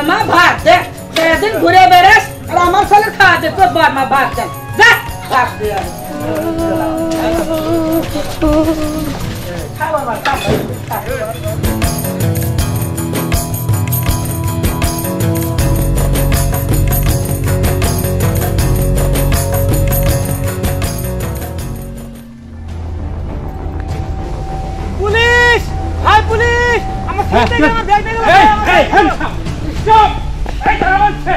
মা ভাত দে সেদিন ঘুরে বেড়াস আর আমার সালে খাওয়া দে তোর বর মা ভাত দে যা ভাত দে খাওয়া মা পুলিশ হাই পুলিশ আমার সাথে আমার ব্যাগ নিয়ে এই স্টপ এই দাঁড়া বলছে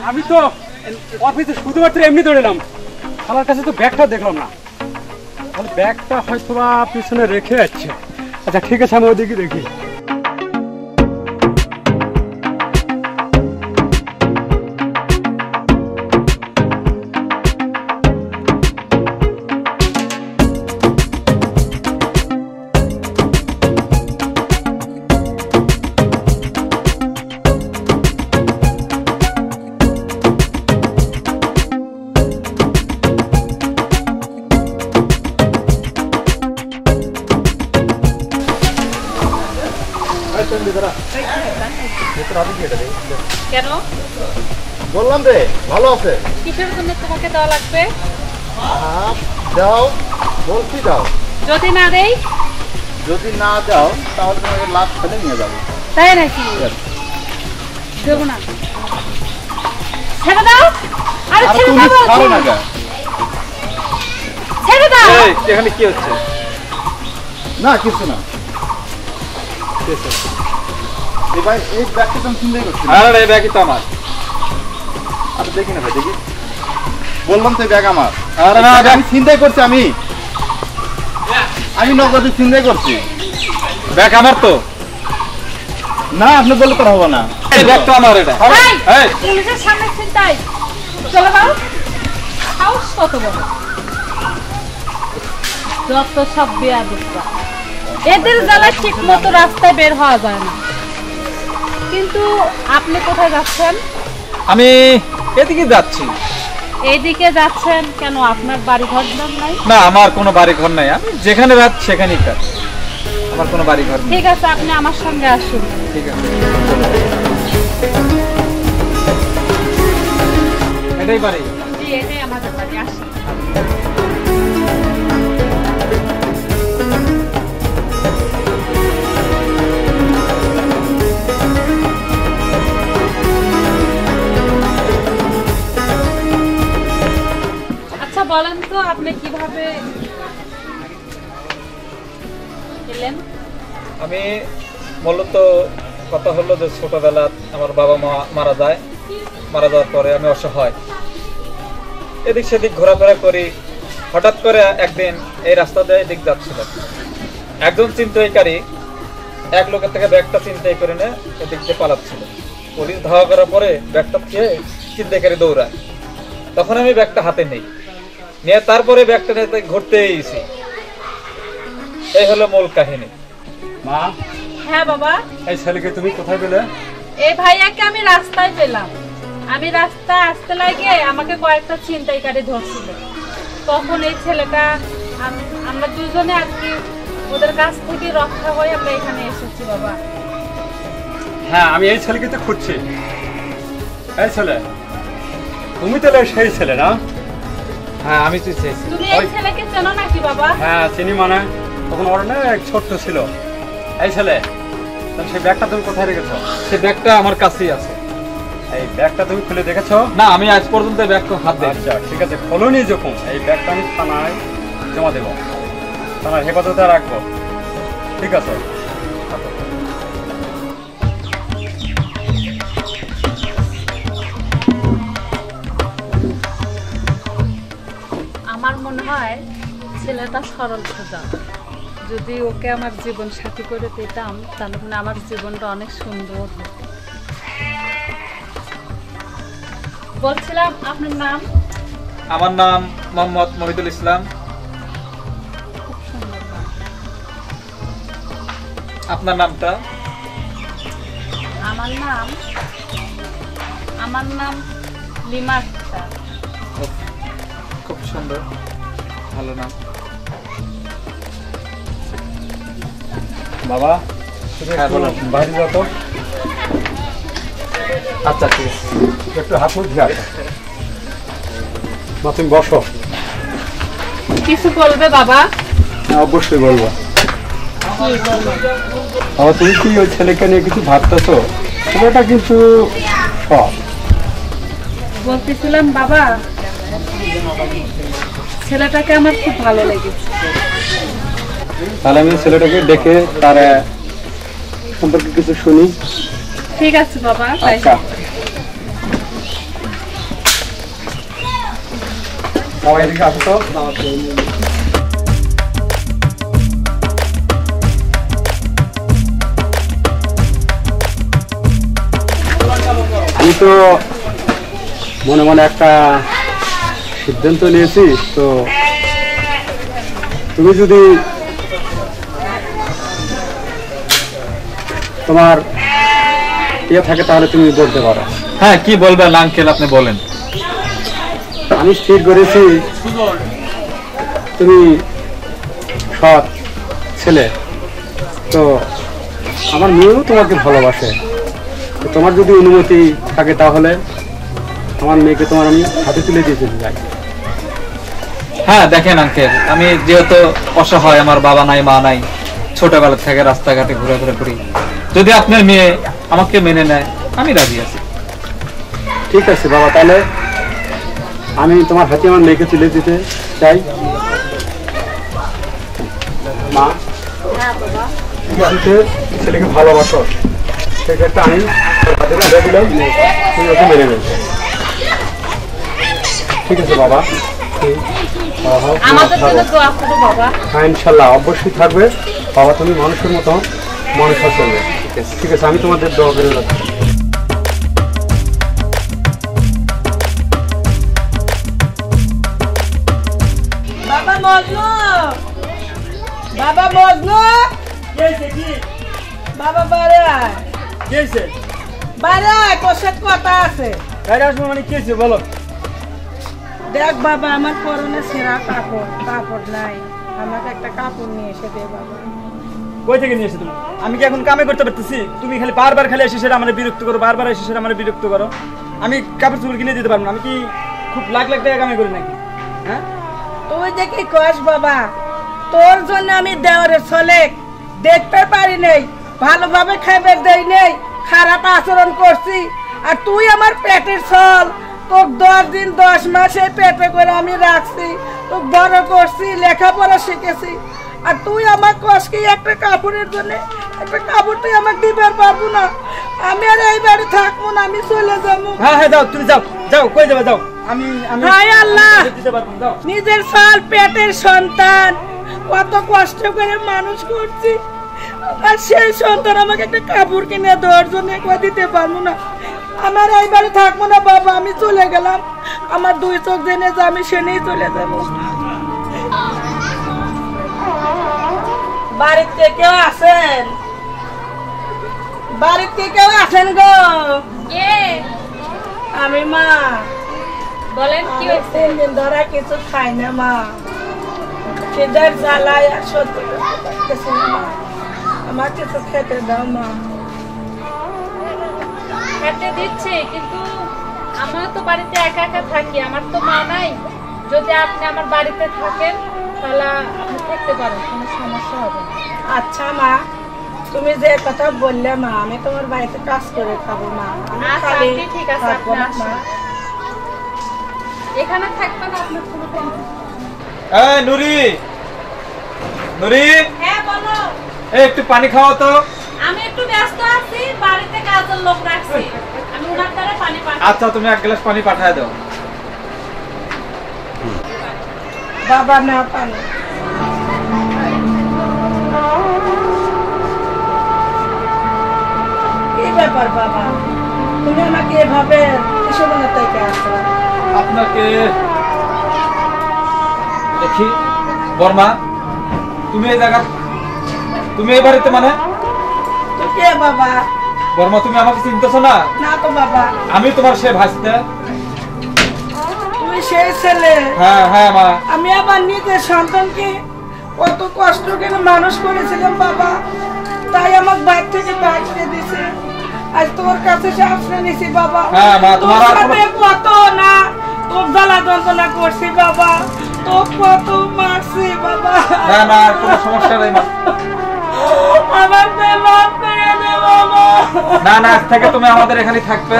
আমি তো অফিসে শুধুমাত্র এমনি দৌড়েলাম আমার কাছে তো ব্যাগটা দেখলাম না তাহলে ব্যাগটা হয়তো বা পিছনে রেখে যাচ্ছে আচ্ছা ঠিক আছে আমি ওদিকে দেখি কেন বললাম রে ভালো আছে কিসের জন্য তোমাকে দেওয়া লাগবে দাও বলছি দাও যদি না দেই যদি না দাও তাহলে তোমাকে লাভ ফেলে নিয়ে যাবো তাই নাকি দেবো না ছেড়ে দাও আরে ছেড়ে দাও ছাড়ো না গা ছেড়ে দাও এখানে কি হচ্ছে না কিছু না এই ভাই এই ব্যাগটা তো আমি চিন্তাই করছি আরে এই ব্যাগই তো আমার আমি দেখি না ভাই দেখি বললাম তো ব্যাগ আমার আরে না আমি চিন্তাই করছি আমি নগদে চিন্তাই করছি ব্যাগ আমার তো না আপনি বললে তো হবে না এই ব্যাগটা আমার এটা এই পুলিশের সামনে চিন্তাই চলে যাও হাউস কত বড় যত সব বেয়াদবরা এদের জ্বালা ঠিক মতো রাস্তায় বের হওয়া যায় না কিন্তু আপনি কোথায় যাচ্ছেন আমি এদিকে যাচ্ছি এইদিকে যাচ্ছেন কেন আপনার বাড়ি ঘর নাই না আমার কোনো বাড়ি ঘর নাই আমি যেখানে রাত সেখানেই কাজ আমার কোনো বাড়ি ঘর নেই ঠিক আছে আপনি আমার সঙ্গে আসুন ঠিক আছে এটাই বাড়ি জি এটাই আমাদের বাড়ি আসুন বলেন তো আপনি কিভাবে এলেন আমি মূলত কথা হলো যে ছোটবেলা আমার বাবা মা মারা যাওয়ার পরে আমি অসহায় এদিক সেদিক ঘোরাফেরা করি হঠাৎ করে একদিন এই রাস্তা দিয়ে এদিক যাচ্ছিলাম একজন ছিনতাইকারী এক লোকের থেকে ব্যাগটা ছিনতাই করে নিয়ে এদিক দিয়ে পালাচ্ছিল পুলিশ ধাওয়া করার পরে ব্যাগটা খেয়ে ছিনতাইকারী দৌড়ায় তখন আমি ব্যাগটা হাতে নেই নিয়ে তারপরে ব্যাগটা নিয়ে ঘুরতে এসেছি এই হলো মূল কাহিনী মা হ্যাঁ বাবা এই ছেলেকে তুমি কোথায় পেলে এই ভাইয়াকে আমি রাস্তায় পেলাম আমি রাস্তায় আসতে লাগে আমাকে কয়েকটা ছিনতাইকারী ধরছিল তখন এই ছেলেটা আমরা দুজনে আর কি ওদের কাছ থেকে রক্ষা হয়ে আমরা এখানে এসেছি বাবা হ্যাঁ আমি এই ছেলেকে তো খুঁজছি এই ছেলে তুমি তো সেই ছেলে না হ্যাঁ আমি তো চেয়েছি তুমি এই ছেলেকে চেনো নাকি বাবা হ্যাঁ চিনি মানে তখন ওর না ছোট্ট ছিল এই ছেলে তাহলে সেই ব্যাগটা তুমি কোথায় রেখেছো সেই ব্যাগটা আমার কাছেই আছে এই ব্যাগটা তুমি খুলে দেখেছো না আমি আজ পর্যন্ত ব্যাগটা হাত দিই আচ্ছা ঠিক আছে খোলনি যখন এই ব্যাগটা আমি থানায় জমা দেবো থানার হেফাজতে রাখবো ঠিক আছে আমার মনে হয় ছেলেটা সরল সোজা যদি ওকে আমার জীবন সাথী করে পেতাম তাহলে মানে আমার জীবনটা অনেক সুন্দর হতো বলছিলাম আপনার নাম আমার নাম মোহাম্মদ মহিদুল ইসলাম আপনার নামটা? আমার নাম লিমা আক্তার। খুব সুন্দর, ভালো নাম। বাবা তুমি হ্যাঁ, বলুন। বাইরে যাও তো, আচ্ছা ঠিক আছে। একটু হাত মুখ ধুয়ে আসো। মা তুমি বসো। কিছু বলবে বাবা? অবশ্যই বলবো। বাবা তুমি কি ওই ছেলেকে নিয়ে কিছু ভাবতেছো? ছেলেটা কিন্তু সৎ। বলতেছিলাম বাবা, ছেলেটাকে আমার খুব ভালো লেগেছে। তাহলে আমি ছেলেটাকে ডেকে তার সম্পর্কে কিছু শুনি। ঠিক আছে বাবা, তাই আচ্ছা বাবা এদিকে আসো তো। আমি তো মনে মনে একটা সিদ্ধান্ত নিয়েছি, তো তুমি যদি তোমার ইয়ে থাকে তাহলে তুমি বলতে পারো। হ্যাঁ, কি বলবেন আঙ্কেল, আপনি বলেন। আমি স্থির করেছি তুমি সৎ ছেলে, তো আমার মেয়েও তোমাকে ভালোবাসে। তো তোমার যদি অনুমতি থাকে তাহলে আমার মেয়েকে তোমার আমি হাতে তুলে দিয়ে যেতে চাই। হ্যাঁ দেখেন আঙ্কেল, আমি যেহেতু অসহায়, আমার বাবা নাই মা নাই, ছোটবেলা থেকে রাস্তাঘাটে ঘোরাঘুরি করি, যদি আপনার মেয়ে আমাকে মেনে নেয় আমি রাজি আছি। ঠিক আছে বাবা, তাহলে আমি তোমার হাতে আমার মেয়েকে তুলে দিতে চাই। মা তুমি আমাকে ছেলেকে ভালোবাসো, সেক্ষেত্রে আমি হাতে তুলে দিলাম, তুমি ওকে মেনে নেবে। ঠিক আছে বাবা, আমাদের জন্য দোয়া করো বাবা। হ্যাঁ ইনশাল্লাহ অবশ্যই থাকবে বাবা, তুমি মানুষের মতো মানুষ চলবে। ঠিক আছে, আমি তোমাদের দোয়া করে রাখছি। বাবা মজনু, বাবা মজনু, বাবা বারে আয়, বারে আয়, তোর সাথে কথা আছে। মানে কি হয়েছে বলো? দেখ বাবা, আমার পরনে ছেঁড়া কাপড় নাই, আমাকে একটা কাপড় নিয়ে এসে দে বাবা। কই থেকে নিয়ে এসে তুমি? আমি কি এখন কামে করতে পারতেছি? তুমি খালি বারবার খালি এসে সেটা আমার বিরক্ত করো, বারবার এসে সেটা আমার বিরক্ত করো। আমি কাপড় চোপড় কিনে দিতে পারবো না। আমি কি খুব লাখ লাখ টাকা কামে করি নাকি? হ্যাঁ, তুই যে কি কস বাবা, তোর জন্য আমি দেওয়ারের ছেলে দেখতে পারি নেই, ভালোভাবে খাইবার দেই নেই, খারাপ আচরণ করছি, আর তুই আমার পেটের ছল। তোর 10 দিন 10 মাস এই পেটে করে আমি রাখছি, তোকে বড় করছি, লেখাপড়া শিখেছি, আর তুই আমার কস কি একটা কাপড়ের জন্য? একটা কাপড় তুই আমাকে দিবার পারবো না। আমি আর এই বাড়ি থাকবো না, আমি চলে যাবো। হ্যাঁ হ্যাঁ, যাও তুমি যাও, যাও কই যাবে যাও। আমি আমি হায় আল্লাহ, দিতে পারবো না, যাও। নিজের সাল পেটের সন্তান কত কষ্ট করে মানুষ করছি, আর সেই সন্তান আমাকে একটা কাপড় কিনে দেওয়ার জন্য একবার দিতে পারবো না। আমার এই বাড়ি থাকবো না বাবা, আমি চলে গেলাম। আমার 2 চোখ জেনে যে আমি সেনেই চলে যাবো। বাড়িতে কেউ আছেন? বাড়িতে কেউ আছেন গো? কে? আমি মা। বলেন কি হয়েছে? 3 দিন ধরে কিছু খাই না মা, খিদার জ্বালায় আর সহ্য করতে পারতেছি না মা, আমার কিছু খেতে দাও মা। খেতে দিচ্ছে, কিন্তু আমরা তো বাড়িতে একা একা থাকি, আমার তো মা নাই। যদি আপনি আমার বাড়িতে থাকেন তাহলে আপনি থাকতে পারেন, কোনো সমস্যা হবে না। আচ্ছা মা, তুমি যে কথা বললে মা, আমি তোমার বাড়িতে কাজ করে খাবো মা। আমি আচ্ছা, খালি আপনি ঠিক আছে, থাকবো আপনি না আসুন। মা। এখানে থাকবেন আপনার কোনো টেনশন। এই নুরি, নুরি, হ্যাঁ বলো। এই একটু পানি খাওয়া তো। আমি একটু ব্যস্ত আছি, বাড়িতে কাজের লোক রাখছি, আমি ওনার দ্বারা পানি পাঠাবো। আচ্ছা, তুমি 1 গ্লাস পানি পাঠায় দাও। বাবা না পানি। কি ব্যাপার বাবা, তুমি আমাকে এভাবে কিসের জন্য থেকে আসো? আপনাকে দেখি বর্মা, তুমি এই জায়গা, তুমি এই বাড়িতে মানে তো কে বাবা? বর্মা তুমি আমাকে চিনতেছো না? না তো বাবা। আমি তোমার সে ভাসতে। তুমি সেই ছেলে? হ্যাঁ হ্যাঁ মা। আমি আমার নিজের সন্তানকে কত কষ্ট করে মানুষ করেছিলাম বাবা, তাই আমার বাইর থেকে বাইর করে দিছে। আজ তোমার কাছে আশ্রয় নিছি বাবা। হ্যাঁ মা, তোর সাথে কত না তোর জ্বালা যন্ত্রণা করছি বাবা, তো কত মারছি বাবা। না না কোনো সমস্যা নেই মা। আমার মাফ করে দে বাবা। না না আজ থেকে তুমি আমাদের এখানে থাকবে।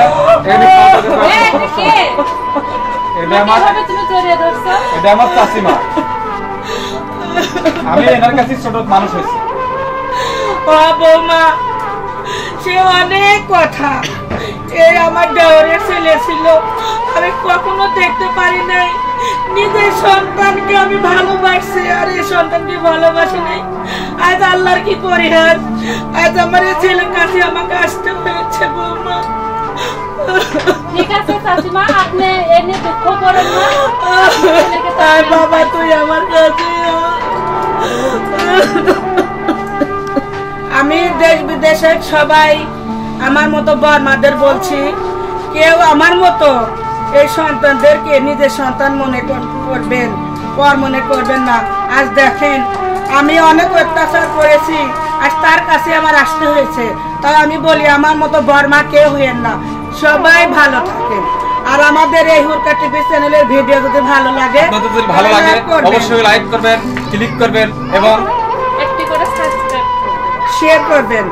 এখানে এটা আমার চাচিমা। আমি এনার কাছে ছোট মানুষ হয়েছি। বৌমা সে অনেক কথা, এই আমার দেওরের ছেলে ছিল, আমি কখনো দেখতে পারি নাই। নিজের সন্তানকে আমি ভালোবাসি আর এই সন্তানকে ভালোবাসি নাই। আজ আল্লাহর কি পরিহার, আজ আমার এই ছেলের কাছে আমাকে আসতে হয়েছে বৌমা। ঠিক আছে চাচিমা, আপনি এনে দুঃখ করেন না। বাবা তুই আমার কাছে। আমি দেশ বিদেশের সবাই আমার মতো বর্মাদের বলছি, কেউ আমার মতো এই সন্তানদেরকে নিজের সন্তান মনে করবেন, পর মনে করবেন না। আজ দেখেন আমি অনেক অত্যাচার করেছি, আজ তার কাছে আমার আসতে হয়েছে। তাই আমি বলি আমার মতো বর্মা কেউ হইেন না, সবাই ভালো থাকেন। আর আমাদের এই হুরকা টিভি চ্যানেলের ভিডিও যদি ভালো লাগে অবশ্যই লাইক করবেন, ক্লিক করবেন এবং একটি করে সাবস্ক্রাইব করবেন, শেয়ার করবেন।